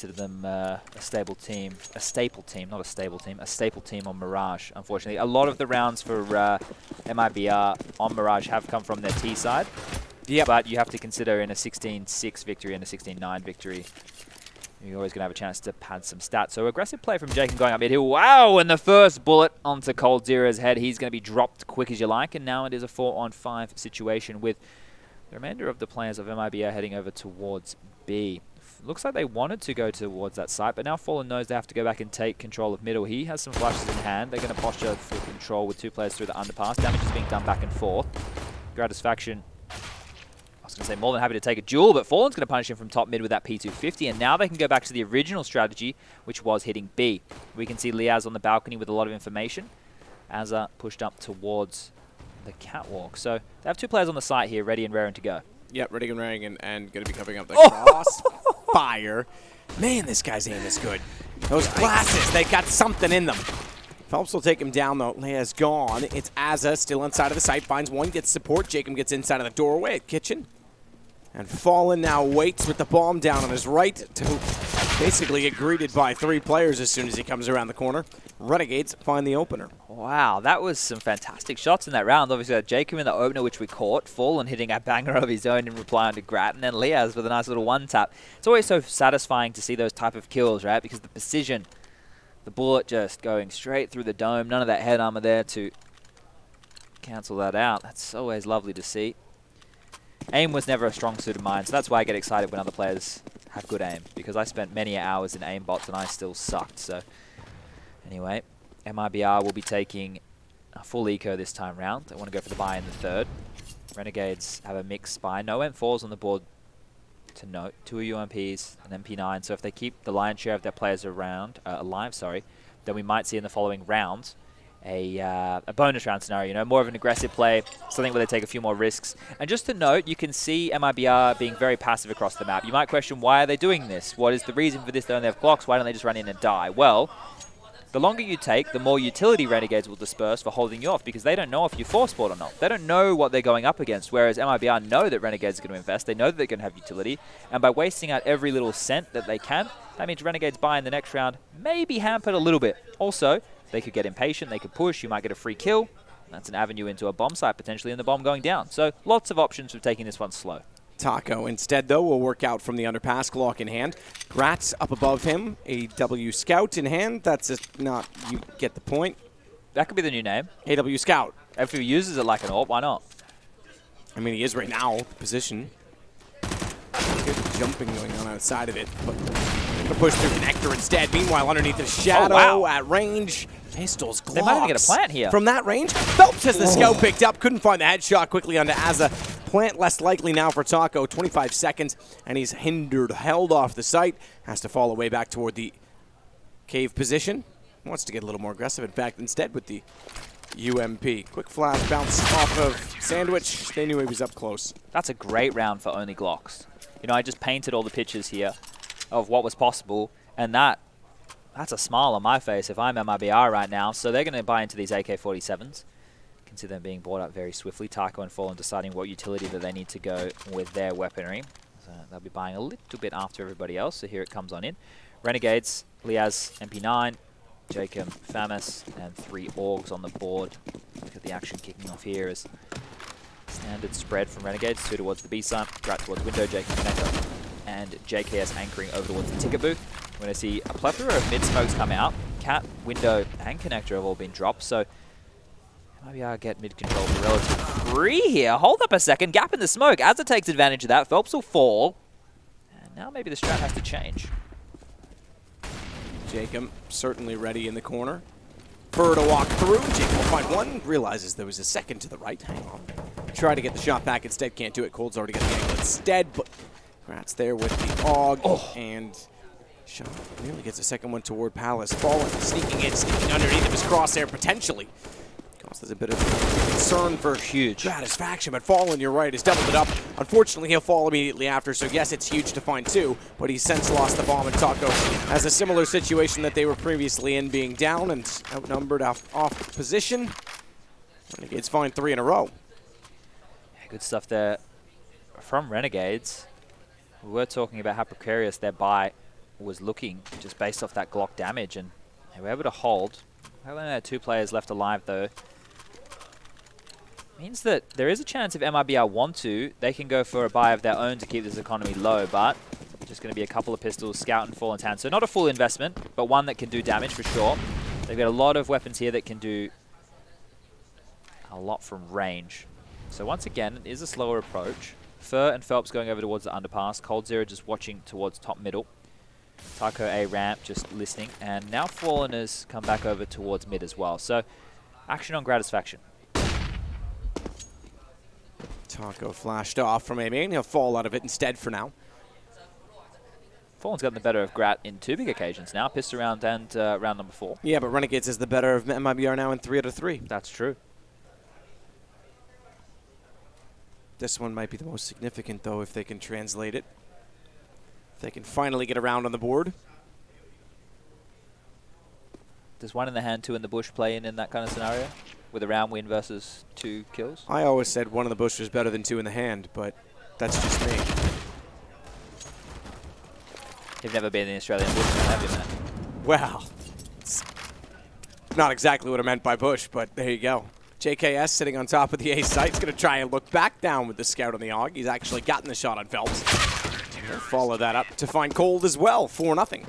consider them a staple team on Mirage, unfortunately. A lot of the rounds for MIBR on Mirage have come from their T side. Yep. But you have to consider in a 16-6 victory and a 16-9 victory, you're always going to have a chance to pad some stats. So aggressive play from Jacob going up mid-hill. Wow, and the first bullet onto Cold Zero's head. He's going to be dropped quick as you like, and now it is a 4-on-5 situation with the remainder of the players of MIBR heading over towards B. Looks like they wanted to go towards that site, but now Fallen knows they have to go back and take control of middle. He has some flashes in hand. They're going to posture for control with 2 players through the underpass. Damage is being done back and forth. Gratisfaction, I was going to say more than happy to take a duel, but Fallen's going to punish him from top mid with that P250, and now they can go back to the original strategy, which was hitting B. We can see Liaz on the balcony with a lot of information. Azza pushed up towards the catwalk. So they have 2 players on the site here, ready and raring to go. Yep, ready and raring, and going to be covering up the crossfire. Man, this guy's aim is good. Those glasses, they got something in them. Phelps will take him down, though. Leia's gone. It's Azza still inside of the site. Finds one, gets support. Jacob gets inside of the doorway at Kitchen. And Fallen now waits with the bomb down on his right to basically get greeted by 3 players as soon as he comes around the corner. Renegades find the opener. Wow, that was some fantastic shots in that round. Obviously, Jacob in the opener, which we caught. Fallen hitting a banger of his own in reply to Grat. And then Liaz with a nice little one-tap. It's always so satisfying to see those type of kills, right? Because the precision, the bullet just going straight through the dome. None of that head armor there to cancel that out. That's always lovely to see. Aim was never a strong suit of mine, so that's why I get excited when other players have good aim, because I spent many hours in aim bots and I still sucked. So anyway, MIBR will be taking a full eco this time round. They want to go for the buy in the 3rd. Renegades have a mixed buy. No M4s on the board to note. 2 UMPs, an MP9. So if they keep the lion's share of their players alive, then we might see in the following rounds a bonus round scenario, you know, more of an aggressive play, something where they take a few more risks. And just to note, you can see MIBR being very passive across the map. You might question, why are they doing this? What is the reason for this? They only have Glocks. Why don't they just run in and die? Well, the longer you take, the more utility Renegades will disperse for holding you off, because they don't know if you force spawn or not. They don't know what they're going up against, whereas MIBR know that Renegades are going to invest. They know that they're going to have utility, and by wasting out every little cent that they can, that means Renegades buy in the next round may be hampered a little bit. Also, they could get impatient, they could push, you might get a free kill. That's an avenue into a bomb site potentially, and the bomb going down. So lots of options for taking this one slow. Taco instead, though, will work out from the underpass, Glock in hand. Gratz up above him, AW Scout in hand. That's not, you get the point. That could be the new name. AW Scout. If he uses it like an AWP, why not? I mean, he is right now, position. Good jumping going on outside of it, but going to push through connector instead. Meanwhile, underneath the shadow at range, pistols, Glocks. They might even get a plant here. From that range, Phelps has the scout picked up. Couldn't find the headshot quickly onto Azza. Plant less likely now for Taco. 25 seconds, and he's held off the site. Has to fall away back toward the cave position. Wants to get a little more aggressive, in fact, instead with the UMP. Quick flash bounce off of Sandwich. They knew he was up close. That's a great round for only Glocks. You know, I just painted all the pictures here of what was possible, and that's a smile on my face if I'm MIBR right now. So they're going to buy into these AK-47s. Can see them being brought up very swiftly. Taco and Fallen deciding what utility that they need to go with their weaponry. So they'll be buying a little bit after everybody else. So here it comes on in. Renegades, Liaz, MP9, Jacob, Famis, and 3 Orgs on the board. Look at the action kicking off here as standard spread from Renegades. 2 towards the B side, Grat towards window, Jacob connector, and JKS anchoring over towards the ticket booth. We're going to see a plethora of mid-smokes come out. Cat, window, and connector have all been dropped. So maybe I'll get mid-control for relative free here. Hold up a second. Gap in the smoke. Azza takes advantage of that. Phelps will fall. And now maybe the strat has to change. Jacob certainly ready in the corner. Fur to walk through. Jacob will find one. Realizes there was a second to the right. Hang on. Try to get the shot back instead. Can't do it. Cold's already got the angle instead. But Grat's there with the AUG. And shot nearly gets a second one toward Palace. Fallen, sneaking in, sneaking underneath of his crosshair potentially. Causes a bit of concern for huge Gratisfaction, but Fallen, you're right, has doubled it up. Unfortunately, he'll fall immediately after, so yes, it's huge to find 2, but he's since lost the bomb, and Taco has a similar situation that they were previously in, being down and outnumbered off position. Renegades find 3 in a row. Yeah, good stuff there from Renegades. We were talking about how precarious their buy was looking just based off that Glock damage, and they were able to hold. They only had 2 players left alive though. Means that there is a chance if MIBR want to, they can go for a buy of their own to keep this economy low, but just going to be a couple of pistols, Scout and Fallen's Hand. So not a full investment, but one that can do damage for sure. They've got a lot of weapons here that can do a lot from range. So once again, it is a slower approach. Fur and Phelps going over towards the underpass. Cold Zero just watching towards top middle. Taco A ramp just listening. And now Fallen has come back over towards mid as well. So action on Gratisfaction. Taco flashed off from A main. He'll fall out of it instead for now. Fallen's gotten the better of Grat in 2 big occasions now. Pissed around and round number 4. Yeah, but Renegades is the better of MIBR now in 3 out of 3. That's true. This one might be the most significant, though, if they can translate it. If they can finally get around on the board. Does 1 in the hand, 2 in the bush play in that kind of scenario? With a round win versus 2 kills? I always said 1 in the bush was better than 2 in the hand, but that's just me. You've never been in the Australian bush, have you, man? Well, it's not exactly what I meant by bush, but there you go. JKS sitting on top of the A site. He's going to try and look back down with the scout on the AUG. He's actually gotten the shot on Phelps. He'll follow that up to find Cold as well, 4-0.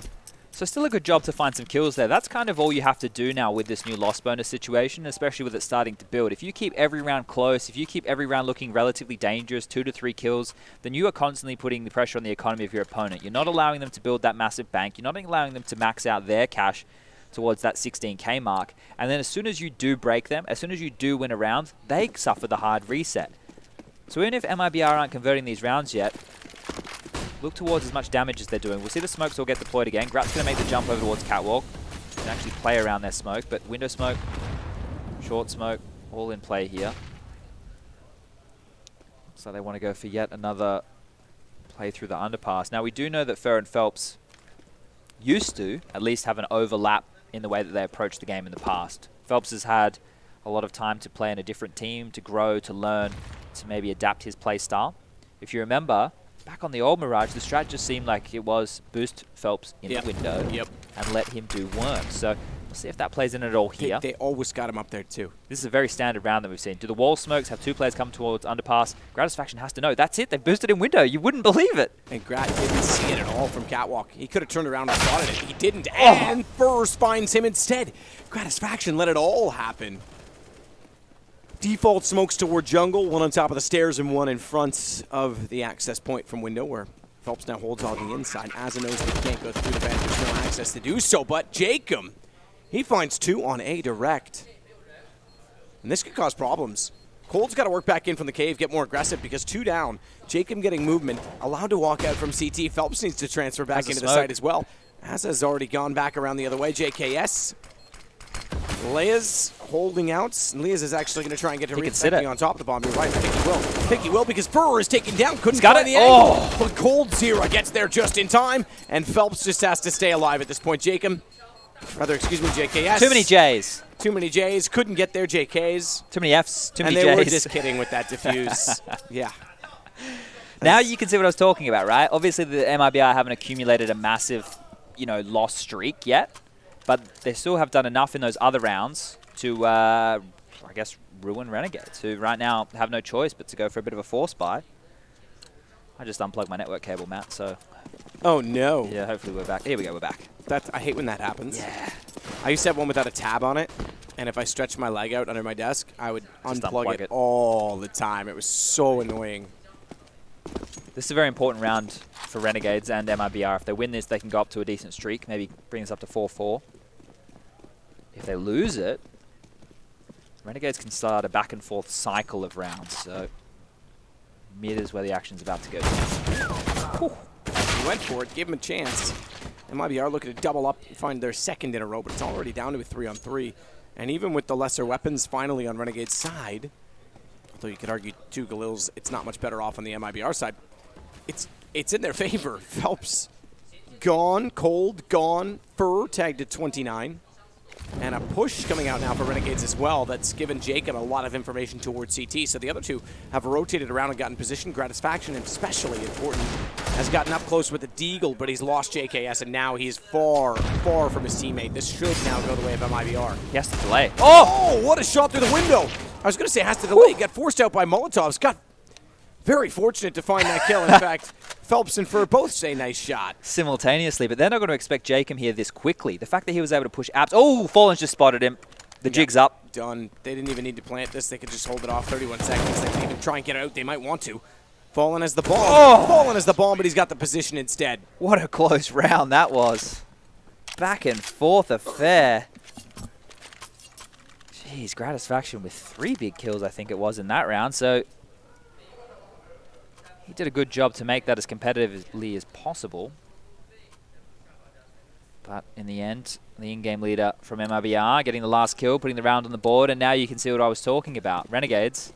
So still a good job to find some kills there. That's kind of all you have to do now with this new loss bonus situation, especially with it starting to build. If you keep every round close, if you keep every round looking relatively dangerous, 2 to 3 kills, then you are constantly putting the pressure on the economy of your opponent. You're not allowing them to build that massive bank. You're not allowing them to max out their cash towards that 16k mark. And then as soon as you do break them, as soon as you do win a round, they suffer the hard reset. So even if MIBR aren't converting these rounds yet, look towards as much damage as they're doing. We'll see the smokes all get deployed again. Grat's going to make the jump over towards Catwalk. Can actually play around their smoke, but window smoke, short smoke, all in play here. So they want to go for yet another play through the underpass. Now we do know that Fur and Phelps used to at least have an overlap in the way that they approached the game in the past. Phelps has had a lot of time to play in a different team, to grow, to learn, to maybe adapt his play style. If you remember, back on the old Mirage, the strat just seemed like it was boost Phelps in the window and let him do work. So we'll see if that plays in at all here. They always got him up there too. This is a very standard round that we've seen. Do the wall smokes have 2 players come towards underpass? Gratisfaction has to know. That's it. They've boosted in window. You wouldn't believe it. And Grat didn't see it at all from Catwalk. He could have turned around and spotted it. He didn't. And Furs finds him instead. Gratisfaction let it all happen. Default smokes toward jungle, 1 on top of the stairs and 1 in front of the access point from window, where Phelps now holds on the inside. Asa knows that he can't go through the vent. There's no access to do so, but Jacob, he finds 2 on A direct. And this could cause problems. Cold's got to work back in from the cave, get more aggressive, because 2 down. Jacob getting movement, allowed to walk out from CT. Phelps needs to transfer back into the site as well. Asa's already gone back around the other way. JKS. Leia's holding out. And Leia's is actually going to try and get to resetting on top of the bomb. You're right. I think he will. I think he will because Fur is taken down. Couldn't find the angle. But Cold Zero gets there just in time. And Phelps just has to stay alive at this point. Jacob. Rather, excuse me, JKS. Too many J's. Too many J's. Couldn't get there, JKs. Too many F's. Too many J's. And they were just kidding with that diffuse. Yeah. Now you can see what I was talking about, right? Obviously, the MIBR haven't accumulated a massive, loss streak yet. But they still have done enough in those other rounds to, I guess, ruin Renegades, who right now have no choice but to go for a bit of a force buy. I just unplugged my network cable, Matt, so... Oh, no. Yeah, hopefully we're back. Here we go, we're back. I hate when that happens. Yeah. I used to have one without a tab on it, and if I stretched my leg out under my desk, I would unplug it all the time. It was so annoying. This is a very important round for Renegades and MIBR. If they win this, they can go up to a decent streak, maybe bring us up to 4-4. If they lose it, Renegades can start a back-and-forth cycle of rounds. So mid is where the action's about to go. He went for it, gave him a chance. MIBR looking to double up and find their 2nd in a row, but it's already down to a 3-on-3. And even with the lesser weapons finally on Renegade's side, although you could argue 2 Galils, it's not much better off on the MIBR side. It's in their favor. Phelps gone, Cold gone, Fur tagged at 29. And a push coming out now for Renegades as well that's given Jacob a lot of information towards CT. So the other 2 have rotated around and gotten position. Gratisfaction, especially important has gotten up close with the Deagle, but he's lost JKS, and now he's far, far from his teammate. This should now go the way of MIBR. He has to delay. Oh, what a shot through the window. I was going to say has to delay. He got forced out by Molotovs. Got very fortunate to find that kill. In fact, Phelps and Fur both say nice shot. Simultaneously, but they're not going to expect Jacob here this quickly. The fact that he was able to push apps. Oh, Fallen's just spotted him. The jig's up. Done. They didn't even need to plant this. They could just hold it off 31 seconds. They can even try and get it out. They might want to. Fallen has the bomb. Oh! Fallen has the bomb, but he's got the position instead. What a close round that was. Back and forth affair. Jeez, Gratisfaction with 3 big kills, I think it was, in that round. So he did a good job to make that as competitively as possible. But in the end, the in-game leader from MIBR getting the last kill, putting the round on the board, and now you can see what I was talking about. Renegades,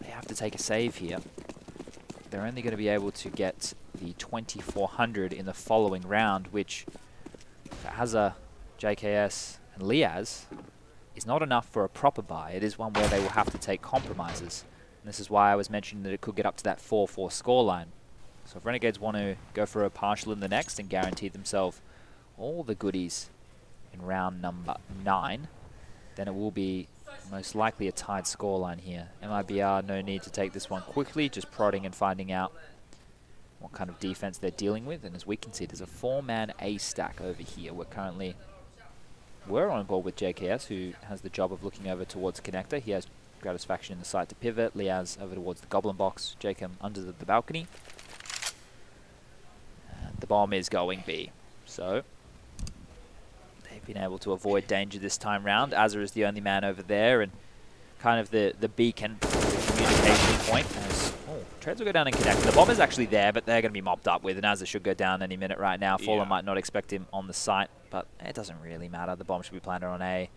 they have to take a save here. They're only going to be able to get the 2400 in the following round, which for Azza, JKS, and Liaz is not enough for a proper buy. It is one where they will have to take compromises. And this is why I was mentioning that it could get up to that 4-4 scoreline. So if Renegades want to go for a partial in the next and guarantee themselves all the goodies in round number 9, then it will be most likely a tied scoreline here. MIBR, no need to take this one quickly, just prodding and finding out what kind of defense they're dealing with. And as we can see, there's a 4-man A stack over here. We're on board with JKS, who has the job of looking over towards Connector. He has Gratisfaction in the side to pivot. Liaz over towards the Goblin box. Jacob under the balcony. The bomb is going B. So they've been able to avoid danger this time round. Azza is the only man over there, and kind of the beacon, the communication point. As, Treads will go down and connect. The bomb is actually there, but they're going to be mopped up with, and Azza should go down any minute right now. Fallen might not expect him on the site, but it doesn't really matter. The bomb should be planted on A.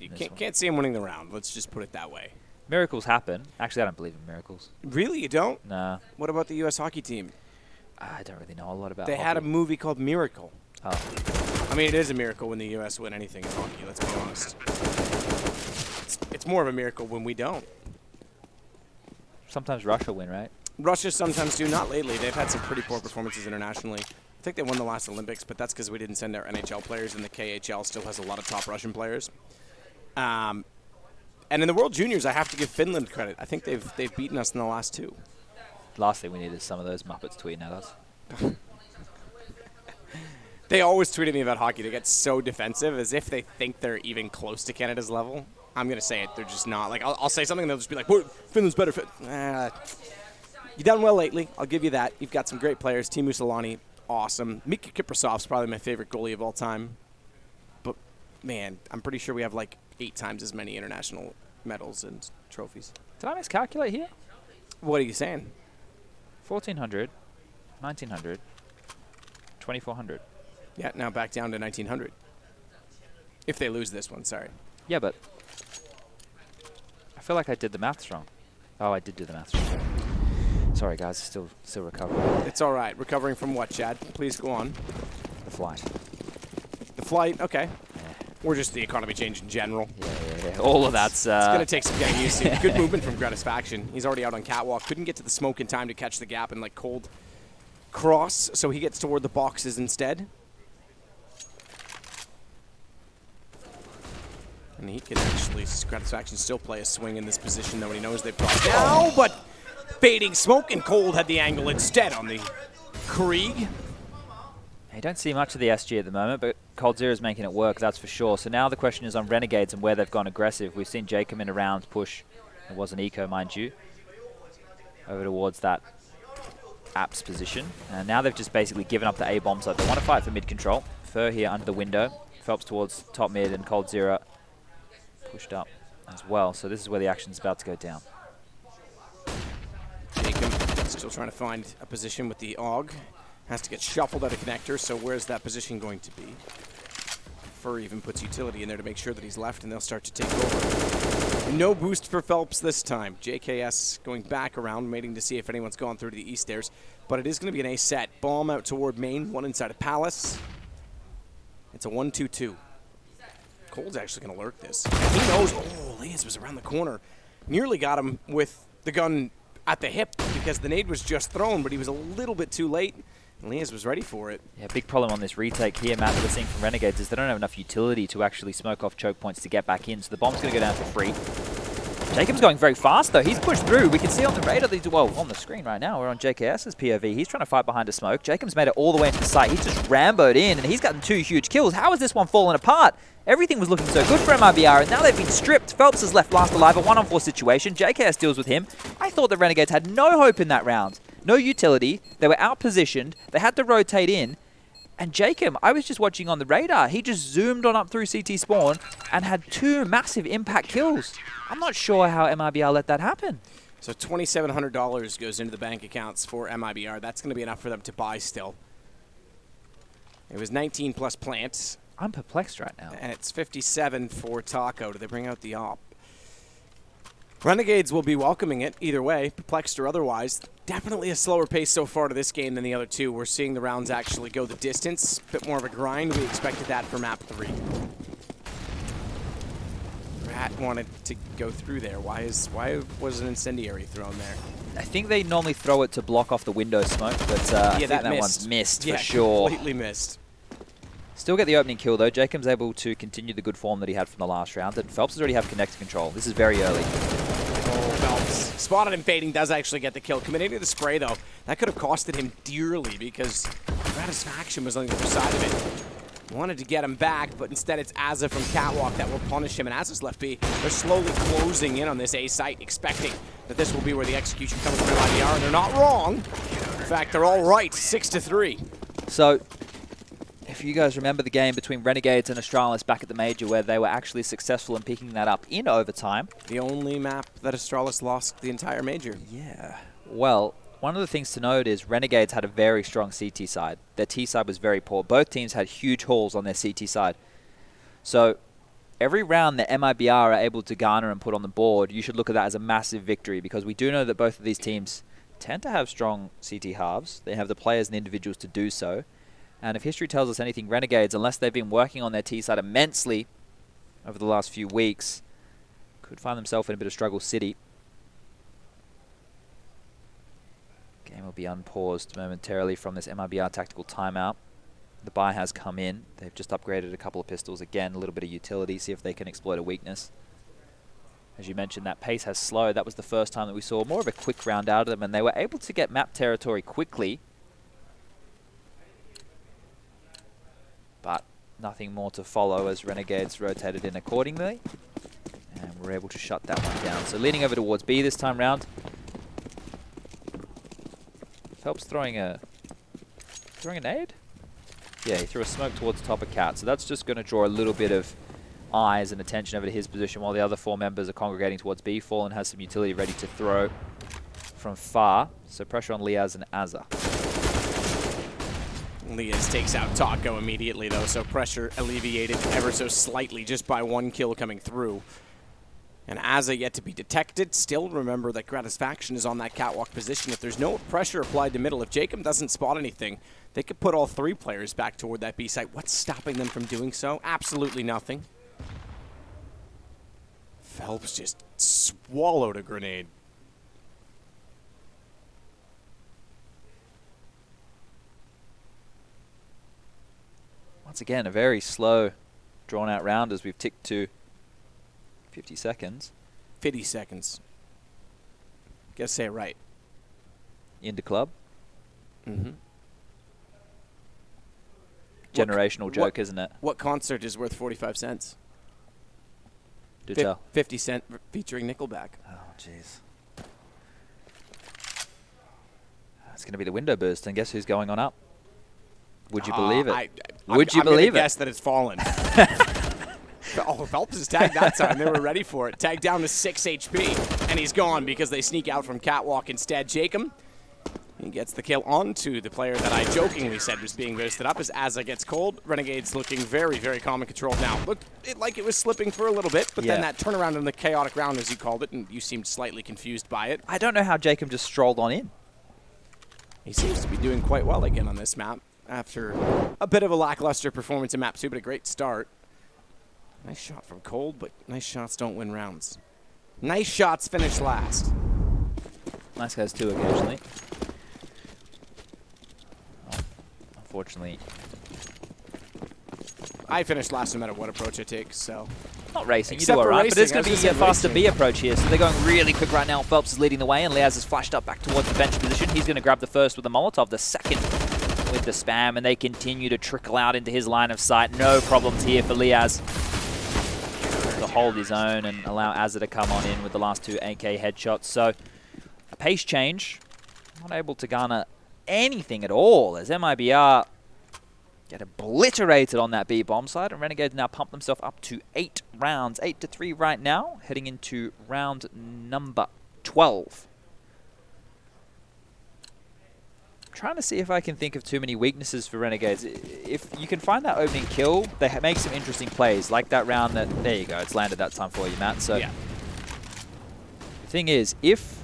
You can't see him winning the round. Let's just put it that way. Miracles happen. Actually, I don't believe in miracles. Really? You don't? Nah. What about the U.S. hockey team? I don't really know a lot about They hockey. had a movie called Miracle. Oh. I mean, it is a miracle when the U.S. win anything in hockey, let's be honest. It's more of a miracle when we don't. Sometimes Russia win, right? Russia sometimes do, not lately. They've had some pretty poor performances internationally. I think they won the last Olympics, but that's because we didn't send our NHL players, and the KHL still has a lot of top Russian players. And in the World Juniors, I have to give Finland credit. I think they've beaten us in the last 2. Last thing we need is some of those Muppets tweeting at us. They always tweet at me about hockey. They get so defensive, as if they think they're even close to Canada's level. I'm going to say it. They're just not. Like, I'll say something, and they'll just be like, Finland's better. You've done well lately. I'll give you that. You've got some great players. Teemu Selanne, awesome. Mika Kiprasov's probably my favorite goalie of all time. But, man, I'm pretty sure we have like 8 times as many international medals and trophies. Did I miscalculate here? What are you saying? 1400, 1900, 2400. Yeah, now back down to 1900. If they lose this one, sorry. Yeah, but I feel like I did the maths wrong. Oh, I did do the maths wrong. Sorry, guys, still recovering. It's all right. Recovering from what, Chad? Please go on. The flight. The flight, okay. Yeah. Or just the economy change in general. Yeah. All of that's... it's going to take some getting used to. Good movement from Gratisfaction. He's already out on catwalk. Couldn't get to the smoke in time to catch the gap and, like, cold cross, so he gets toward the boxes instead. And he can actually, Gratisfaction, still play a swing in this position, though, when he knows they've brought down, but fading smoke, and Cold had the angle instead on the Krieg. You don't see much of the SG at the moment, but Cold Zero is making it work, that's for sure. So now the question is on Renegades and where they've gone aggressive. We've seen Jacob in a round push. It was an eco, mind you, over towards that apps position. And now they've just basically given up the A-bomb side. They want to fight for mid-control. Fur here under the window. Phelps towards top mid, and Cold Zero pushed up as well. So this is where the action's about to go down. Jacob still trying to find a position with the AUG. Has to get shuffled out of connector, so where's that position going to be? Fur even puts utility in there to make sure that he's left, and they'll start to take over. No boost for Phelps this time. JKS going back around, waiting to see if anyone's gone through to the east stairs. But it is going to be an A set. Bomb out toward main, one inside of Palace. It's a 1-2-2. Cold's actually going to lurk this. And he knows, Liaz was around the corner. Nearly got him with the gun at the hip because the nade was just thrown, but he was a little bit too late. And Liaz was ready for it. Yeah, big problem on this retake here, Matt, that we're seeing from Renegades is they don't have enough utility to actually smoke off choke points to get back in, so the bomb's going to go down for free. Jacob's going very fast, though. He's pushed through. We can see on the radar, well, on the screen right now, we're on JKS's POV. He's trying to fight behind a smoke. Jacob's made it all the way into the site. He's just Ramboed in, and he's gotten 2 huge kills. How has this one fallen apart? Everything was looking so good for MIBR, and now they've been stripped. Phelps is left last alive, a 1-on-4 situation. JKS deals with him. I thought the Renegades had no hope in that round. No utility. They were outpositioned. They had to rotate in. And Jacob, I was just watching on the radar. He just zoomed on up through CT spawn and had 2 massive impact kills. I'm not sure how MIBR let that happen. So $2,700 goes into the bank accounts for MIBR. That's going to be enough for them to buy still. It was 19 plus plants. I'm perplexed right now. And it's 57 for Taco. Do they bring out the op? Renegades will be welcoming it either way, perplexed or otherwise. Definitely a slower pace so far to this game than the other two. We're seeing the rounds actually go the distance. A bit more of a grind. We expected that for map 3. Rat wanted to go through there. Why was an incendiary thrown there? I think they normally throw it to block off the window smoke, but I think that one's missed for sure. Completely missed. Still get the opening kill though. Jacob's able to continue the good form that he had from the last round, and Phelps has already have connector control. This is very early. Oh, Phelps. Spotted him fading, does actually get the kill. Committing to the spray though, that could have costed him dearly because Gratisfaction was on the other side of it. Wanted to get him back, but instead it's Azza from Catwalk that will punish him, and Azza's left B. They're slowly closing in on this A site, expecting that this will be where the execution comes from MIBR, and they're not wrong. In fact, they're all right, 6-3. So, if you guys remember the game between Renegades and Astralis back at the Major where they were actually successful in picking that up in overtime. The only map that Astralis lost the entire Major. Yeah. Well, one of the things to note is Renegades had a very strong CT side. Their T side was very poor. Both teams had huge hauls on their CT side. So every round that MIBR are able to garner and put on the board, you should look at that as a massive victory because we do know that both of these teams tend to have strong CT halves. They have the players and individuals to do so. And if history tells us anything, Renegades, unless they've been working on their T side immensely over the last few weeks, could find themselves in a bit of struggle city. Game will be unpaused momentarily from this MIBR tactical timeout. The buy has come in. They've just upgraded a couple of pistols. Again, a little bit of utility, see if they can exploit a weakness. As you mentioned, that pace has slowed. That was the first time that we saw more of a quick round out of them, and they were able to get map territory quickly. But nothing more to follow as Renegades rotated in accordingly. And we're able to shut that one down. So leaning over towards B this time round. Phelps throwing a nade? Yeah, he threw a smoke towards the top of Cat. So that's just going to draw a little bit of eyes and attention over to his position while the other 4 members are congregating towards B. Fallen has some utility ready to throw from far. So pressure on Liaz and Azza. Liaz takes out Taco immediately though, so pressure alleviated ever so slightly just by 1 kill coming through. And Azza yet to be detected. Still remember that Gratisfaction is on that catwalk position. If there's no pressure applied to middle, if Jacob doesn't spot anything, they could put all 3 players back toward that B site. What's stopping them from doing so? Absolutely nothing. Phelps just swallowed a grenade. Once again, a very slow, drawn-out round as we've ticked to 50 seconds. 50 seconds. Gotta say it right. Into club. Mm-hmm. Generational joke, isn't it? What concert is worth 45 cents? Do tell. 50 Cent featuring Nickelback. Oh, jeez. It's going to be the window burst, and guess who's going on up? Would you believe it? Would you believe it? Guess that it's fallen. Oh, Phelps is tagged that time. They were ready for it. Tagged down to 6 HP, and he's gone because they sneak out from Catwalk instead. Jacob, he gets the kill onto the player that I jokingly said was being boosted up as Azza gets cold. Renegades looking very, very calm and controlled now. Looked like it was slipping for a little bit, but then that turnaround in the chaotic round, as you called it, and you seemed slightly confused by it. I don't know how Jacob just strolled on in. He seems to be doing quite well again on this map after a bit of a lackluster performance in map 2, but a great start. Nice shot from Cold, but nice shots don't win rounds. Nice shots finish last. Nice guys too occasionally. Oh, unfortunately, I finished last no matter what approach I take, so. not racing, you Except do for alright, but it's racing, going to I be was a gonna faster say B approach here, so they're going really quick right now. Phelps is leading the way, and Liaz is flashed up back towards the bench position. He's going to grab the first with the Molotov, the second with the spam, and they continue to trickle out into his line of sight. No problems here for Liaz to hold his own and allow Azza to come on in with the last 2 AK headshots. So a pace change, not able to garner anything at all as MIBR get obliterated on that B bomb side, and Renegades now pump themselves up to 8 rounds, 8-3 right now, heading into round number 12. Trying to see if I can think of too many weaknesses for Renegades. If you can find that opening kill, they make some interesting plays, like that round that, there you go, it's landed that time for you, Matt. So yeah. The thing is, if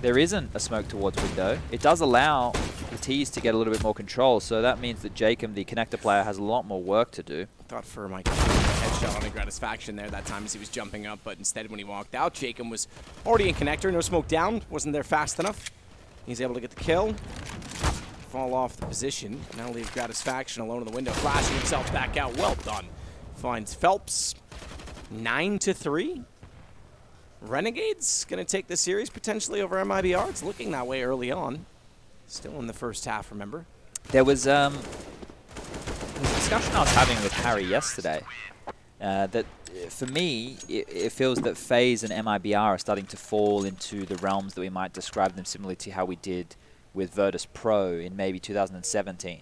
there isn't a smoke towards window, it does allow the T's to get a little bit more control, so that means that Jacob, the connector player, has a lot more work to do. Thought for my headshot on Gratisfaction there that time as he was jumping up, but instead when he walked out, Jacob was already in connector, no smoke down, wasn't there fast enough. He's able to get the kill, fall off the position, now leave Gratisfaction alone in the window, flashing himself back out, well done. Finds Phelps, 9-3. Renegades going to take the series potentially over MIBR. It's looking that way early on. Still in the first half, remember? There was a discussion I was having with Harry yesterday that for me, it feels that FaZe and MIBR are starting to fall into the realms that we might describe them similarly to how we did with Virtus Pro in maybe 2017.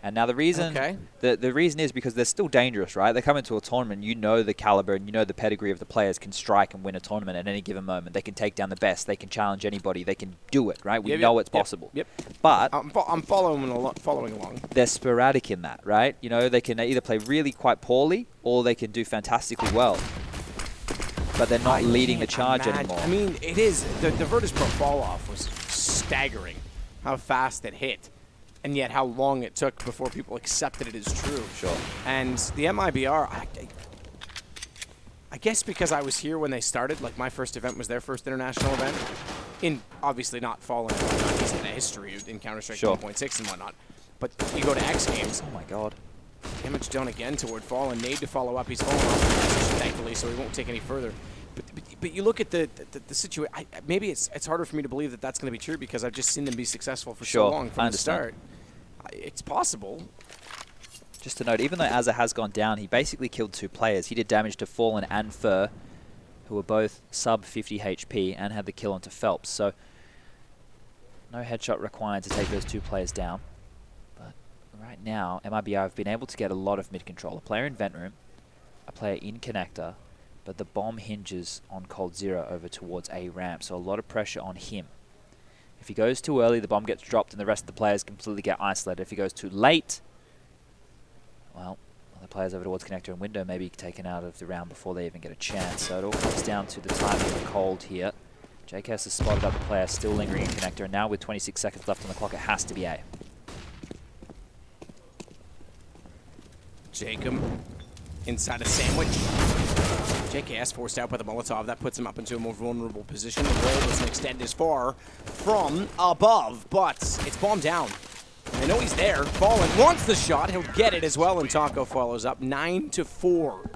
And now the reason the reason is because they're still dangerous, right? They come into a tournament, you know the caliber and you know the pedigree of the players can strike and win a tournament at any given moment. They can take down the best. They can challenge anybody. They can do it, right? We know it's possible. But I'm following along. They're sporadic in that, right? You know, they can either play really quite poorly or they can do fantastically well. But they're not leading the charge anymore. I mean, it is. The Virtus Pro fall-off was staggering, how fast it hit. And yet how long it took before people accepted it as true. Sure. And the MIBR, I guess because I was here when they started, like my first event was their first international event, in obviously not following the history in Counter-Strike 1.6 and whatnot, but you go to X Games. Oh my god. Damage done again toward Fall, and Nade to follow up. He's fallen off the message, thankfully, so he won't take any further. But you look at the situation, maybe it's harder for me to believe that that's going to be true because I've just seen them be successful for so long from the start. It's possible. Just to note, even though Azza has gone down, he basically killed 2 players. He did damage to Fallen and Fur, who were both sub 50 HP and had the kill onto Phelps. So no headshot required to take those 2 players down. But right now, MIBR have been able to get a lot of mid-control. A player in Vent Room, a player in Connector, but the bomb hinges on Cold Zero over towards A ramp, so a lot of pressure on him. If he goes too early, the bomb gets dropped and the rest of the players completely get isolated. If he goes too late, well, the players over towards Connector and Window may be taken out of the round before they even get a chance. So it all comes down to the timing of Cold here. JKS has spotted up the player still lingering in Connector, and now with 26 seconds left on the clock, it has to be A. Jacob inside a sandwich. JKS forced out by the Molotov. That puts him up into a more vulnerable position. The wall doesn't extend as far from above, but it's bombed down. They know he's there. Fallen wants the shot. He'll get it as well, and Taco follows up 9-4.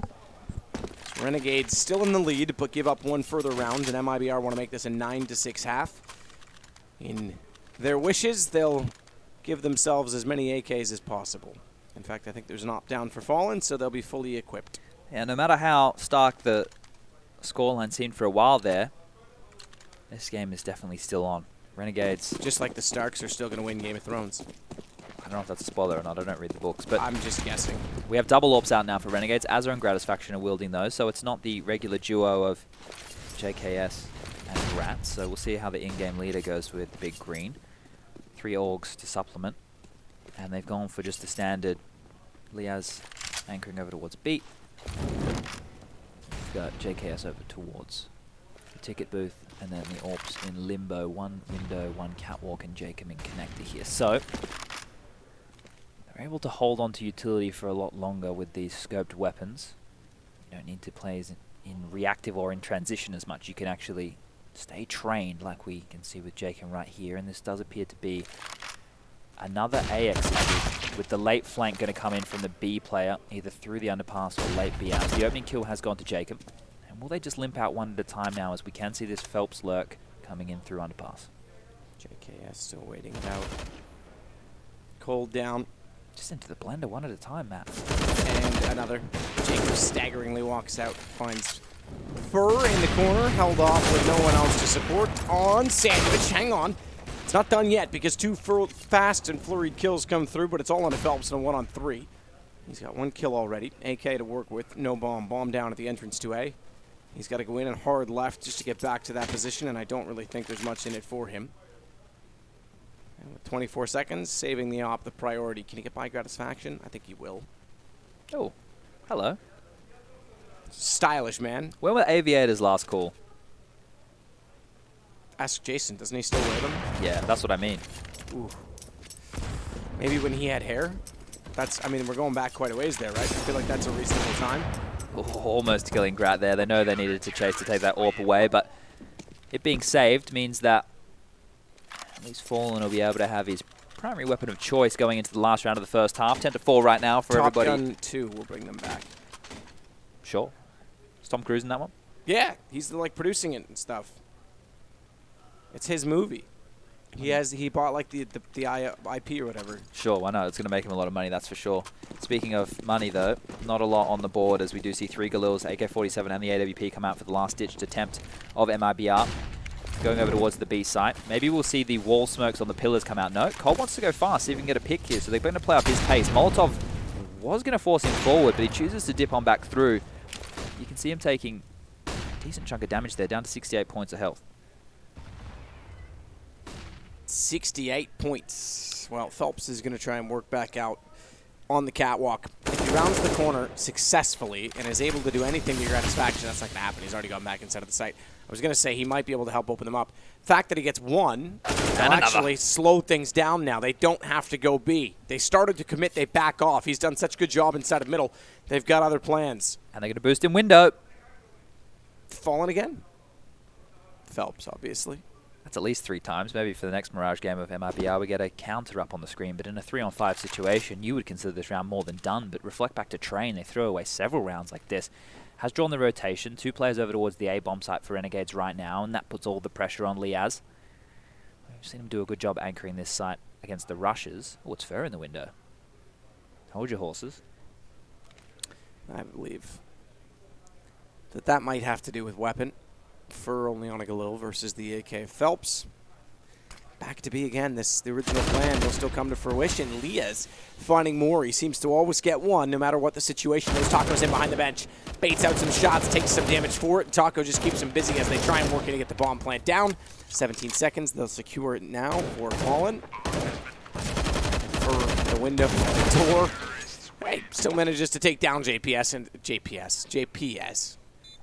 Renegades still in the lead, but give up one further round, and MIBR want to make this a 9-6 half. In their wishes, they'll give themselves as many AKs as possible. In fact, I think there's an opt-down for Fallen, so they'll be fully equipped. Yeah, no matter how stark the scoreline seemed for a while there, this game is definitely still on. Renegades. Just like the Starks are still going to win Game of Thrones. I don't know if that's a spoiler or not. I don't read the books, but I'm just guessing. We have double AWPs out now for Renegades. Azza and Gratisfaction are wielding those, so it's not the regular duo of JKS and Rats. So we'll see how the in-game leader goes with Big Green. 3 Orgs to supplement, and they've gone for just the standard Liaz anchoring over towards B. We've got JKS over towards the ticket booth, and then the AWPs in limbo. 1 window, 1 catwalk, and Jacob in connector here. So they're able to hold on to utility for a lot longer with these scoped weapons. You don't need to play in reactive or in transition as much. You can actually stay trained, like we can see with Jacob right here. And this does appear to be another AX with the late flank going to come in from the B player, either through the underpass or late B out. So the opening kill has gone to Jacob. And will they just limp out one at a time now, as we can see this Phelps lurk coming in through underpass? JKS still waiting it out. Cold down. Just into the blender one at a time, Matt. And another. Jacob staggeringly walks out, finds Fur in the corner, held off with no one else to support on Sandwich. Hang on. It's not done yet because two fast and flurried kills come through, but it's all on to Phelps and a 1-on-3. He's got one kill already. AK to work with. No bomb. Bomb down at the entrance to A. He's got to go in and hard left just to get back to that position, and I don't really think there's much in it for him. And with 24 seconds, saving the op the priority. Can he get by gratisfaction? I think he will. Oh, hello. Stylish, man. When were aviators last call? Ask Jason, doesn't he still wear them? Yeah, that's what I mean. Ooh. Maybe when he had hair? That's, I mean, we're going back quite a ways there, right? I feel like that's a reasonable time. Oh, almost killing Grat there. They know they needed to chase to take that AWP away, but it being saved means that at least Fallen will be able to have his primary weapon of choice going into the last round of the first half. 10-4 right now for Top everybody. Gun 2 will bring them back. Sure. Is Tom Cruise in that one? Yeah, he's like producing it and stuff. It's his movie. He bought like the IP or whatever. Sure, why not? It's going to make him a lot of money, that's for sure. Speaking of money, though, not a lot on the board as we do see 3 Galils, AK-47 and the AWP come out for the last-ditched attempt of MIBR. Going over towards the B site. Maybe we'll see the wall smokes on the pillars come out. No, Cole wants to go fast, see if he can get a pick here, so they're going to play up his pace. Molotov was going to force him forward, but he chooses to dip on back through. You can see him taking a decent chunk of damage there, down to 68 points of health. 68 points. Well, Phelps is going to try and work back out on the catwalk. If he rounds the corner successfully and is able to do anything to your satisfaction, that's not going to happen. He's already gone back inside of the site. I was going to say he might be able to help open them up. The fact that he gets one will actually slow things down now. They don't have to go B. They started to commit. They back off. He's done such a good job inside of middle. They've got other plans. And they're going to boost in window. Fallen again? Phelps, obviously. That's at least 3 times. Maybe for the next Mirage game of MIBR, we get a counter up on the screen. But in a 3-on-5 situation, you would consider this round more than done. But reflect back to Train. They throw away several rounds like this. Has drawn the rotation. 2 players over towards the A bomb site for Renegades right now, and that puts all the pressure on Liaz. We've seen him do a good job anchoring this site against the rushes. Oh, it's Fur in the window. Hold your horses. I believe that might have to do with weapon. Fur only on a Galil versus the AK Phelps. Back to B again. The original plan will still come to fruition. Liaz finding more. He seems to always get one, no matter what the situation is. Taco's in behind the bench. Baits out some shots, takes some damage for it. Taco just keeps him busy as they try and work in to get the bomb plant down. 17 seconds. They'll secure it now for Fallen. For the window, the door. Hey, still manages to take down JPS.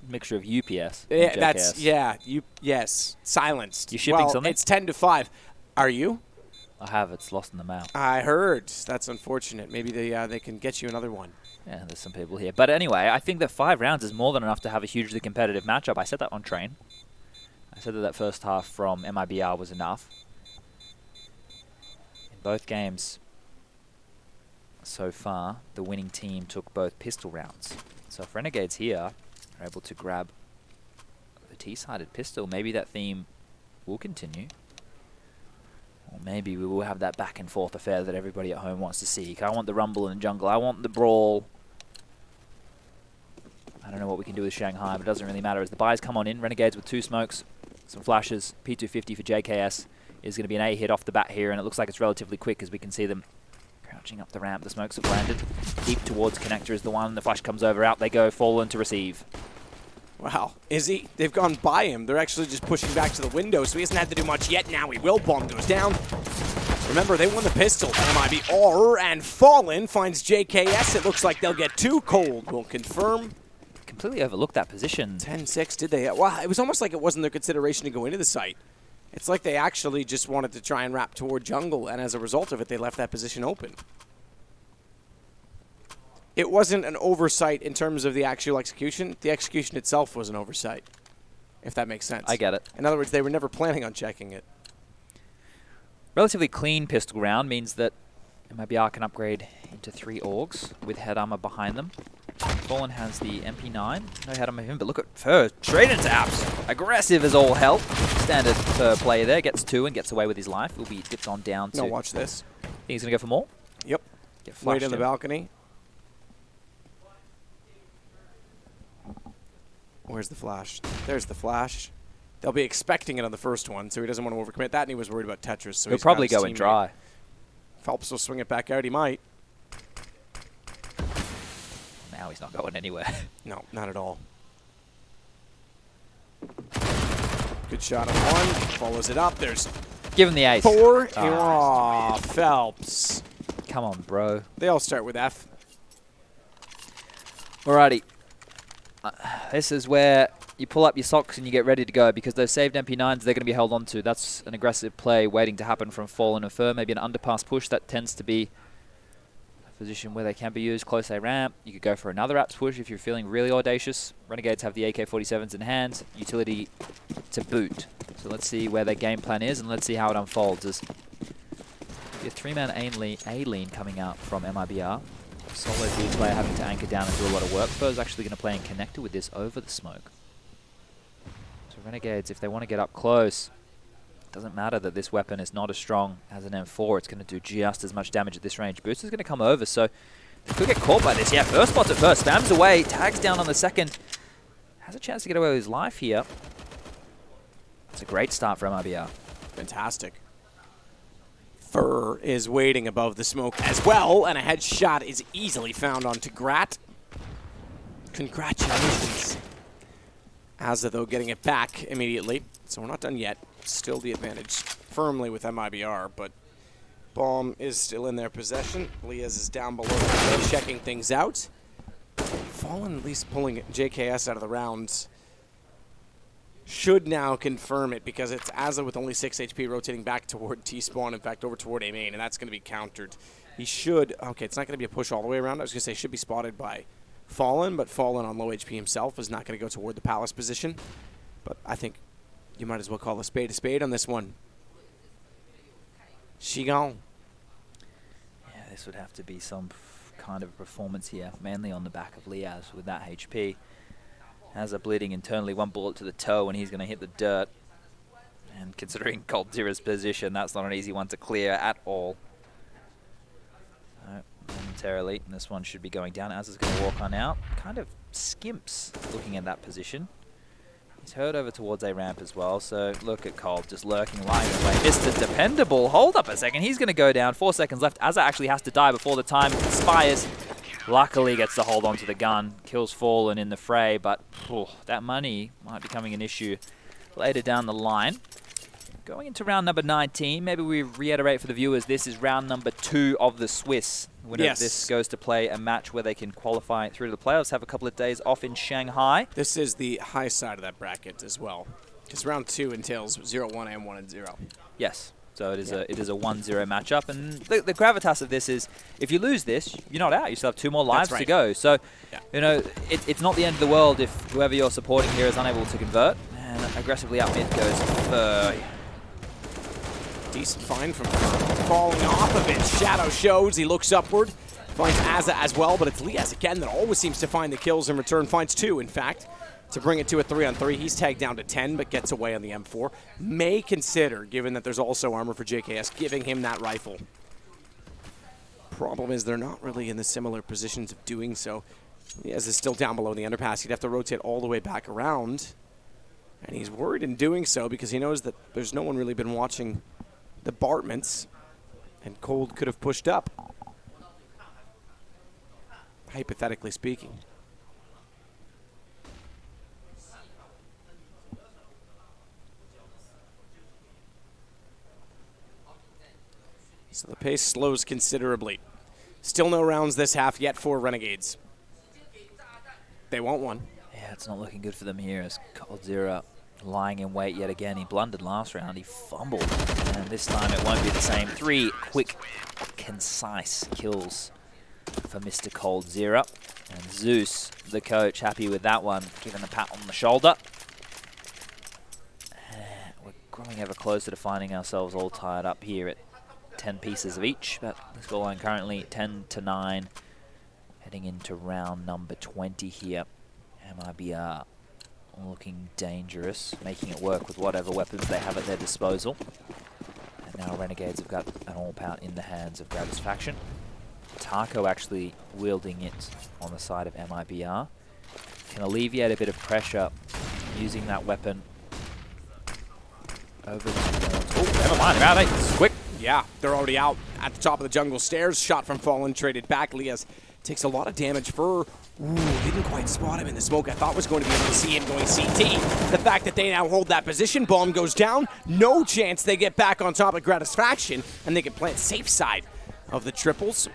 Mixture of UPS. Yeah, and that's JKS. yes, silenced. You shipping something? It's 10-5. Are you? I have. It's lost in the mail. I heard. That's unfortunate. Maybe they can get you another one. Yeah, there's some people here. But anyway, I think that 5 rounds is more than enough to have a hugely competitive matchup. I said that on Train. I said that first half from MIBR was enough. In both games so far, the winning team took both pistol rounds. So if Renegades here are able to grab the T-sided pistol, maybe that theme will continue. Or maybe we will have that back and forth affair that everybody at home wants to see. I want the rumble in the jungle. I want the brawl. I don't know what we can do with Shanghai, but it doesn't really matter. As the buys come on in, Renegades with 2 smokes, some flashes, P250 for JKS is going to be an A hit off the bat here, and it looks like it's relatively quick as we can see them crouching up the ramp. The smokes have landed. Deep towards connector is the one. The flash comes over. Out they go. Fallen to receive. Wow. Is he? They've gone by him. They're actually just pushing back to the window, so he hasn't had to do much yet. Now he will. Bomb goes down. Remember, they won the pistol. MIBR, and Fallen finds JKS. It looks like they'll get 2. Cold will confirm. Completely overlooked that position. 10-6, did they? Wow, it was almost like it wasn't their consideration to go into the site. It's like they actually just wanted to try and wrap toward jungle, and as a result of it, they left that position open. It wasn't an oversight in terms of the actual execution. The execution itself was an oversight. if that makes sense. I get it. In other words, they were never planning on checking it. Relatively clean pistol round means that MIBR can upgrade into 3 Augs with head armor behind them. Fallen has the MP9, no head armor him, but look at Fur, straight into apps. Aggressive as all hell. Standard player there, gets 2 and gets away with his life. Will be dipped on down to... No, watch this. Think he's going to go for more? Yep. Get Wait flashed on the in. balcony. Where's the flash? There's the flash. They'll be expecting it on the first one, so he doesn't want to overcommit that, and he was worried about Tetris. So He'll probably go in dry. Phelps will swing it back out. He might. Now he's not going anywhere. No, not at all. Good shot on one. Follows it up. There's Give him the ace. 4. Ah. Aw, Phelps. Come on, bro. They all start with F. Alrighty. This is where you pull up your socks and you get ready to go, because those saved MP9s, they're going to be held on to. That's an aggressive play waiting to happen from Fallen and Fur. Maybe an underpass push. That tends to be a position where they can be used. Close A ramp. You could go for another apps push if you're feeling really audacious. Renegades have the AK-47s in hand. Utility to boot. So let's see where their game plan is, and let's see how it unfolds. There's a 3-man A-lean coming out from MIBR. Solo B player having to anchor down and do a lot of work. Fur's actually going to play in connector with this over the smoke. So Renegades, if they want to get up close, it doesn't matter that this weapon is not as strong as an M4. It's going to do just as much damage at this range. Booster's going to come over, so they could get caught by this. Yeah, first spots at first. Spams away, tags down on the second. Has a chance to get away with his life here. It's a great start for MIBR. Fantastic. Fur is waiting above the smoke as well, and a headshot is easily found onto Grat. Congratulations. Azza, though, getting it back immediately. So we're not done yet. Still the advantage firmly with MIBR, but bomb is still in their possession. Liaz is down below, checking things out. Fallen at least pulling JKS out of the rounds. Should now confirm it, because it's Azza with only 6 HP rotating back toward T-spawn, in fact, over toward A main, and that's going to be countered. He should, okay, it's not going to be a push all the way around. I was going to say should be spotted by Fallen, but Fallen on low HP himself is not going to go toward the Palace position. But I think you might as well call a spade on this one. She gone. Yeah, this would have to be some kind of performance here, mainly on the back of Liaz with that HP. Azza bleeding internally, 1 bullet to the toe, and he's going to hit the dirt. And considering Coldzera's position, that's not an easy one to clear at all. Momentarily, and this one should be going down. Azza's going to walk on out. Kind of skimps looking at that position. He's heard over towards A ramp as well, so look at Cold just lurking, lying away. Mr. Dependable, hold up a second, he's going to go down. 4 seconds left. Azza actually has to die before the time expires. Luckily gets to hold on to the gun, kills Fallen in the fray, but that money might be becoming an issue later down the line. Going into round number 19, maybe we reiterate for the viewers, this is round number 2 of the Swiss. Winner of this goes to play a match where they can qualify through to the playoffs, have a couple of days off in Shanghai. This is the high side of that bracket as well, because round 2 entails 0-1 and 1-0. Yes. So it is a 1-0 matchup, and the gravitas of this is, if you lose this, you're not out. You still have 2 more lives to go. So, you know, it's not the end of the world if whoever you're supporting here is unable to convert. And aggressively up mid goes Fur. Decent find from Fur. Falling off of it. Shadow shows. He looks upward. Finds Azza as well, but it's Liaz again that always seems to find the kills in return. Finds 2, in fact, to bring it to a 3-on-3. He's tagged down to 10, but gets away on the M4. May consider, given that there's also armor for JKS, giving him that rifle. Problem is they're not really in the similar positions of doing so. Liaz is still down below the underpass. He'd have to rotate all the way back around. And he's worried in doing so because he knows that there's no one really been watching the Bartments. And Cold could have pushed up, hypothetically speaking. So the pace slows considerably. Still no rounds this half yet for Renegades. They want one. Yeah, it's not looking good for them here as Coldzera lying in wait yet again. He blundered last round, he fumbled, and this time it won't be the same. 3 quick, concise kills for Mr. Coldzera. And Zeus, the coach, happy with that one, given a pat on the shoulder. growing ever closer to finding ourselves all tied up here at 10 pieces of each. But the scoreline currently 10-9, heading into round number 20 here. MIBR looking dangerous, making it work with whatever weapons they have at their disposal. And now Renegades have got an AWP in the hands of Gratisfaction. Taco actually wielding it on the side of MIBR. Can alleviate a bit of pressure using that weapon over the... Oh, never mind, they're out, eh? Quick. Yeah, they're already out at the top of the jungle stairs. Shot from Fallen, traded back. Lias takes a lot of damage. Fur, didn't quite spot him in the smoke. I thought was going to be able to see him going CT. The fact that they now hold that position, bomb goes down. No chance they get back on top of Gratisfaction, and they can plant safe side of the triples.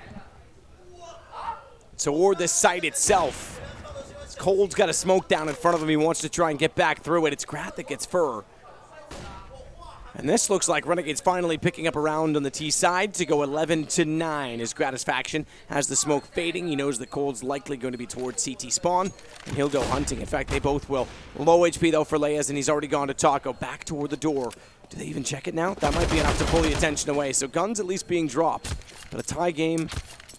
Toward the site itself. Cold's got a smoke down in front of him. He wants to try and get back through it. It's Grat that gets Fur. And this looks like Renegades finally picking up a round on the T side to go 11-9 as Gratisfaction has the smoke fading. He knows that Cold's likely going to be towards CT spawn, and he'll go hunting. In fact, they both will. Low HP, though, for Leas, and he's already gone to Taco. Back toward the door. Do they even check it now? That might be enough to pull the attention away. So guns at least being dropped, but a tie game,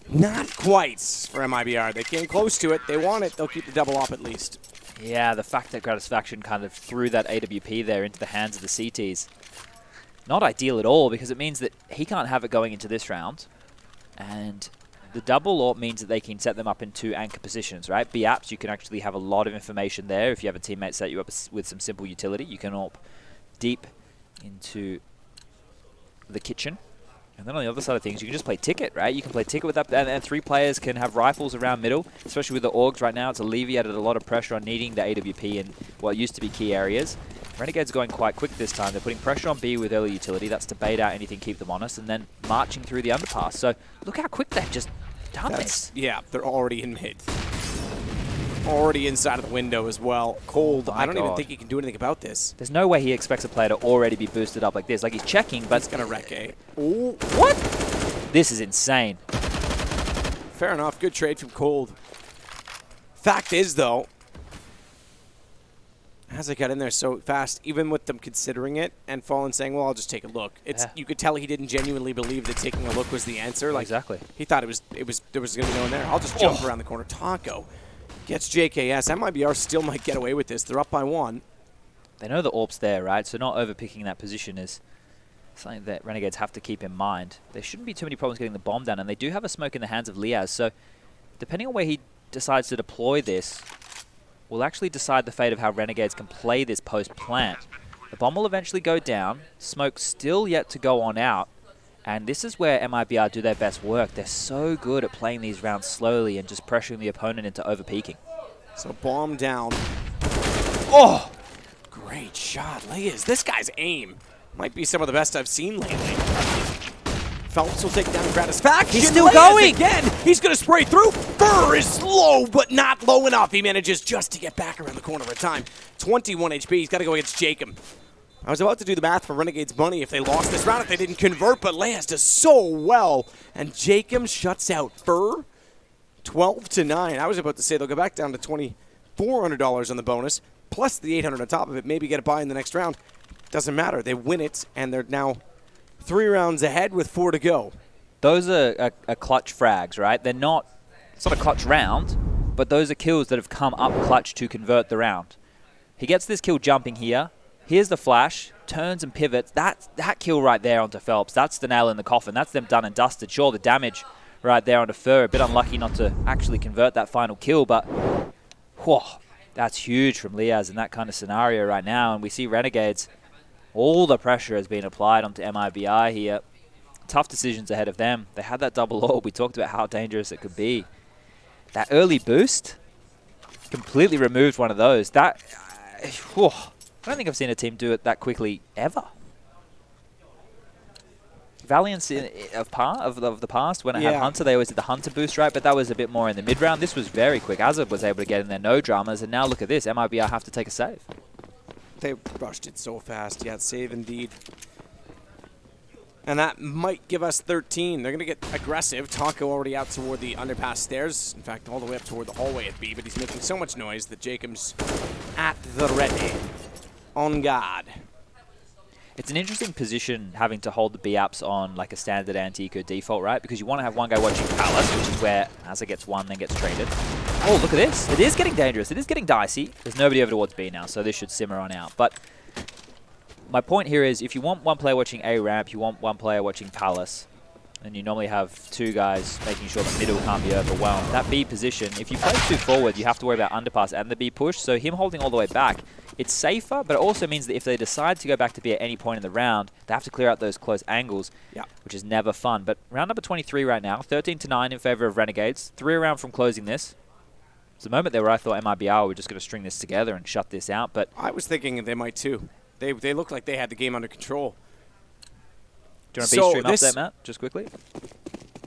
not quite for MIBR. They came close to it. They want it. They'll keep the double up at least. Yeah, the fact that Gratisfaction kind of threw that AWP there into the hands of the CTs. Not ideal at all, because it means that he can't have it going into this round. And the double AWP means that they can set them up in 2 anchor positions, right? BAPs, you can actually have a lot of information there. If you have a teammate set you up with some simple utility, you can AWP deep into the kitchen. And then on the other side of things, you can just play ticket, right? You can play ticket with that, and 3 players can have rifles around middle, especially with the AUGs right now. It's alleviated a lot of pressure on needing the AWP in what used to be key areas. Renegades going quite quick this time. They're putting pressure on B with early utility. That's to bait out anything, keep them honest, and then marching through the underpass. So look how quick they've just done this. Yeah, they're already in mid. Already inside of the window as well. Cold, I don't even think he can do anything about this. There's no way he expects a player to already be boosted up like this. Like, he's checking, but... It's going to wreck A. Ooh, what? This is insane. Fair enough. Good trade from Cold. Fact is, though, as I got in there so fast, even with them considering it and Fallen saying, well, I'll just take a look. You could tell he didn't genuinely believe that taking a look was the answer. Like, exactly. He thought there was going to be no one there. I'll just jump around the corner. Taco gets JKS. MIBR still might get away with this. They're up by 1. They know the AWP's there, right? So not overpicking that position is something that Renegades have to keep in mind. There shouldn't be too many problems getting the bomb down, and they do have a smoke in the hands of Liaz. So depending on where he decides to deploy this, will actually decide the fate of how Renegades can play this post-plant. The bomb will eventually go down. Smoke still yet to go on out. And this is where MIBR do their best work. They're so good at playing these rounds slowly and just pressuring the opponent into over-peaking. So bomb down. Oh! Great shot. Leas, this guy's aim might be some of the best I've seen lately. Phelps will take down Gratisfaction. He's still going! Again! He's going to spray through. Fur is low, but not low enough. He manages just to get back around the corner in time. 21 HP. He's got to go against Jacob. I was about to do the math for Renegades' money if they lost this round, if they didn't convert, but Leas does so well. And Jacob shuts out Fur 12-9. I was about to say they'll go back down to $2,400 on the bonus, plus the $800 on top of it, maybe get a buy in the next round. Doesn't matter. They win it, and they're now 3 rounds ahead with 4 to go. Those are clutch frags, right? It's not a clutch round, but those are kills that have come up clutch to convert the round. He gets this kill jumping here. Here's the flash, turns and pivots. That kill right there onto Phelps, that's the nail in the coffin. That's them done and dusted. Sure, the damage right there onto Fur, a bit unlucky not to actually convert that final kill, but whoa, that's huge from Liaz in that kind of scenario right now. And we see Renegades, all the pressure has been applied onto MIBR here. Tough decisions ahead of them. They had that double AWP. We talked about how dangerous it could be. That early boost completely removed one of those. I don't think I've seen a team do it that quickly ever. Valiance of the past, when it had Hunter, they always did the Hunter boost, right? But that was a bit more in the mid-round. This was very quick. Azad was able to get in there, no dramas. And now look at this. MIBR have to take a save. They rushed it so fast. Yeah, save indeed. And that might give us 13. They're going to get aggressive. Taco already out toward the underpass stairs. In fact, all the way up toward the hallway at B. But he's making so much noise that Jacob's at the ready. On guard. It's an interesting position having to hold the B-apps on like a standard anti-eco default, right? Because you want to have one guy watching Palace, which is where Asa gets one, then gets traded. Oh, look at this. It is getting dangerous. It is getting dicey. There's nobody over towards B now, so this should simmer on out. But my point here is if you want one player watching A ramp, you want one player watching Palace, and you normally have two guys making sure the middle can't be overwhelmed. That B position, if you play too forward, you have to worry about underpass and the B push. So him holding all the way back, it's safer, but it also means that if they decide to go back to B at any point in the round, they have to clear out those close angles, which is never fun. But round number 23 right now, 13-9 in favor of Renegades. 3 around from closing this. It's a moment there where I thought MIBR were just going to string this together and shut this out, but I was thinking they might too. They looked like they had the game under control. Do you want a B-stream update, Matt, just quickly?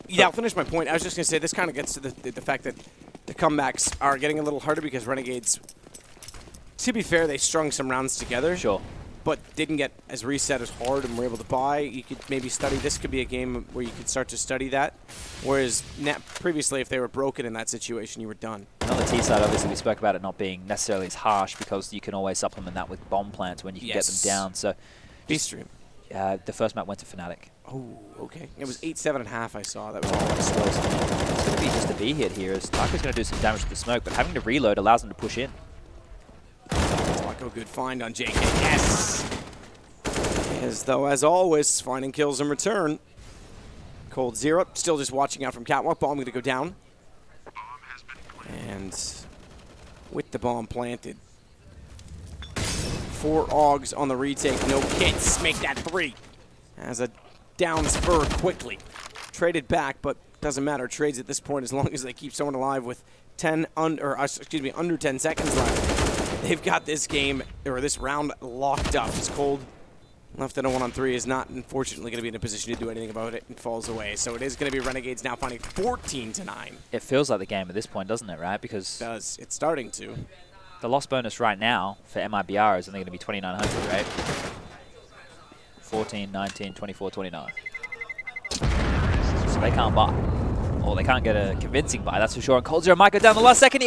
Yeah, I'll finish my point. I was just going to say this kind of gets to the fact that the comebacks are getting a little harder because Renegades, to be fair, they strung some rounds together. Sure. But didn't get as reset as hard and were able to buy. You could maybe study. This could be a game where you could start to study that. Whereas previously, if they were broken in that situation, you were done. And on the T side, obviously, we spoke about it not being necessarily as harsh because you can always supplement that with bomb plants when you can get them down. So, B-stream. The first map went to Fnatic. Oh, okay. It was 8-7.5 I saw. That was all slow. It's going to be just a B hit here as Taco's going to do some damage to the smoke, but having to reload allows him to push in. Taco, good find on JK. Yes! As though, as always, finding kills in return. Cold Zero, still just watching out from Catwalk. Bomb going to go down. And with the bomb planted. 4 Augs on the retake, no kits, make that 3. As a down spur quickly. Traded back, but doesn't matter. Trades at this point as long as they keep someone alive with under 10 seconds left. They've got this game, or this round, locked up. It's Cold. Left at a 1-on-3 is not, unfortunately, going to be in a position to do anything about it and falls away. So it is going to be Renegades now finding 14-9. It feels like the game at this point, doesn't it, right? Because it does. It's starting to. The loss bonus right now for MIBR is only going to be 2,900, right? 14, 19, 24, 29. So they can't buy. Or they can't get a convincing buy, that's for sure. And Cold Zero might go down the last second.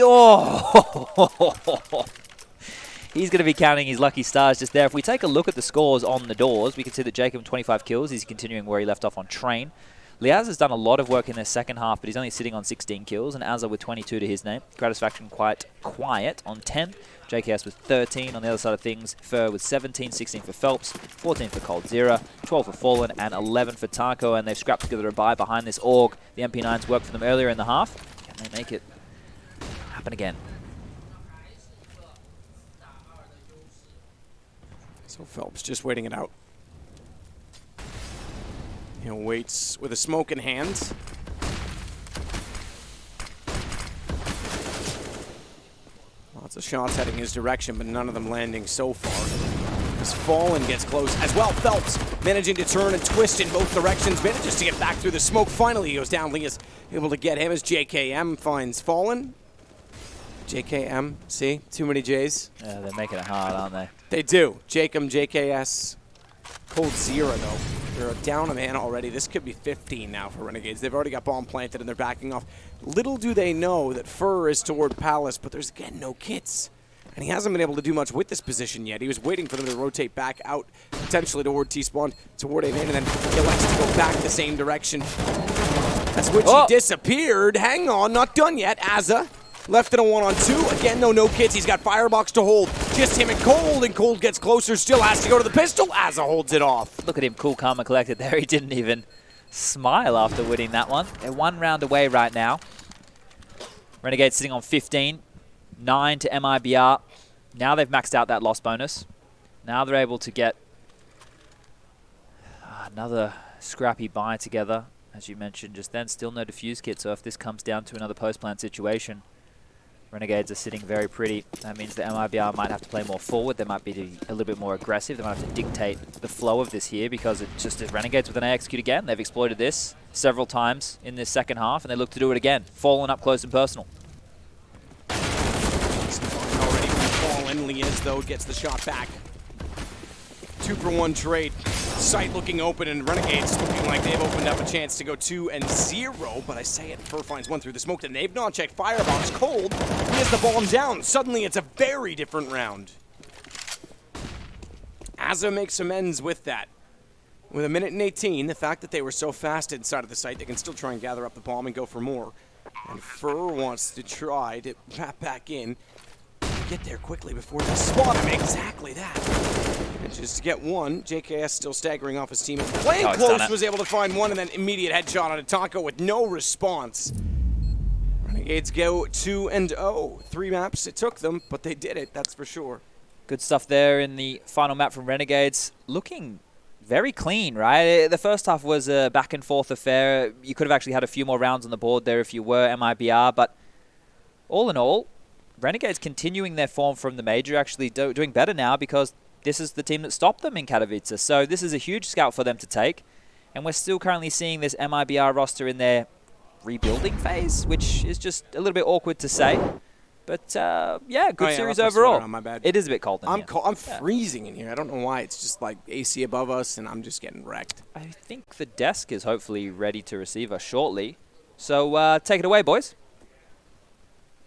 He's going to be counting his lucky stars just there. If we take a look at the scores on the doors, we can see that Jacob 25 kills. He's continuing where he left off on Train. Liaz has done a lot of work in their second half, but he's only sitting on 16 kills, and Azza with 22 to his name. Gratisfaction quite quiet on 10. JKS with 13 on the other side of things. Fur with 17, 16 for Phelps, 14 for Cold Zero, 12 for Fallen, and 11 for Taco, and they've scrapped together a buy behind this AUG. The MP9s worked for them earlier in the half. Can they make it happen again? So Phelps just waiting it out. He waits with a smoke in hand. Lots of shots heading his direction, but none of them landing so far. As Fallen gets close as well. Phelps managing to turn and twist in both directions. Manages to get back through the smoke. Finally, he goes down. Lee is able to get him as JKM finds Fallen. JKM, see? Too many J's. Yeah, they're making it hard, aren't they? They do. Jacob, JKS, Cold Zero, though. They're down a man already. This could be 15 now for Renegades. They've already got bomb planted and they're backing off. Little do they know that Fur is toward Palace, but there's, again, no kits. And he hasn't been able to do much with this position yet. He was waiting for them to rotate back out, potentially toward T-spawn, toward A-main, and then he elects to go back the same direction. That's which he disappeared. Hang on, not done yet. Azza left in a 1-on-2. Again, no kits. He's got Firebox to hold. Just him and Cold gets closer. Still has to go to the pistol. Azza holds it off. Look at him, cool, calm, and collected there. He didn't even smile after winning that one. They're 1 round away right now. Renegades sitting on 15. 9 to MIBR. Now they've maxed out that loss bonus. Now they're able to get another scrappy buy together. As you mentioned just then, still no defuse kit. So if this comes down to another post-plant situation, Renegades are sitting very pretty. That means that MIBR might have to play more forward. They might be a little bit more aggressive. They might have to dictate the flow of this here because it just is Renegades with an A execute again. They've exploited this several times in this second half, and they look to do it again. Fallen up close and personal. Already Fallen. Liaz, though, gets the shot back. 2-for-1 trade. Sight looking open, and Renegades looking like they've opened up a chance to go 2-0, but I say it, Fur finds one through the smoke, and they've not checked Firebox. Cold, he has the bomb down. Suddenly, it's a very different round. Asa makes amends with that. With 1:18, the fact that they were so fast inside of the site, they can still try and gather up the bomb and go for more. And Fur wants to try to wrap back in, get there quickly before they spawn him. Exactly that. And just to get one, JKS still staggering off his team. Playing close, was able to find one, and then immediate headshot on Atanko with no response. Renegades go 2-0. 3 maps it took them, but they did it, that's for sure. Good stuff there in the final map from Renegades. Looking very clean, right? The first half was a back and forth affair. You could have actually had a few more rounds on the board there if you were MIBR, but all in all, Renegades continuing their form from the major, actually doing better now because this is the team that stopped them in Katowice. So this is a huge scout for them to take, and we're still currently seeing this MIBR roster in their rebuilding phase, which is just a little bit awkward to say. But yeah, good series overall. On, my bad. It is a bit cold in here. I'm freezing in here. I don't know why. It's just like AC above us, and I'm just getting wrecked. I think the desk is hopefully ready to receive us shortly. So take it away, boys.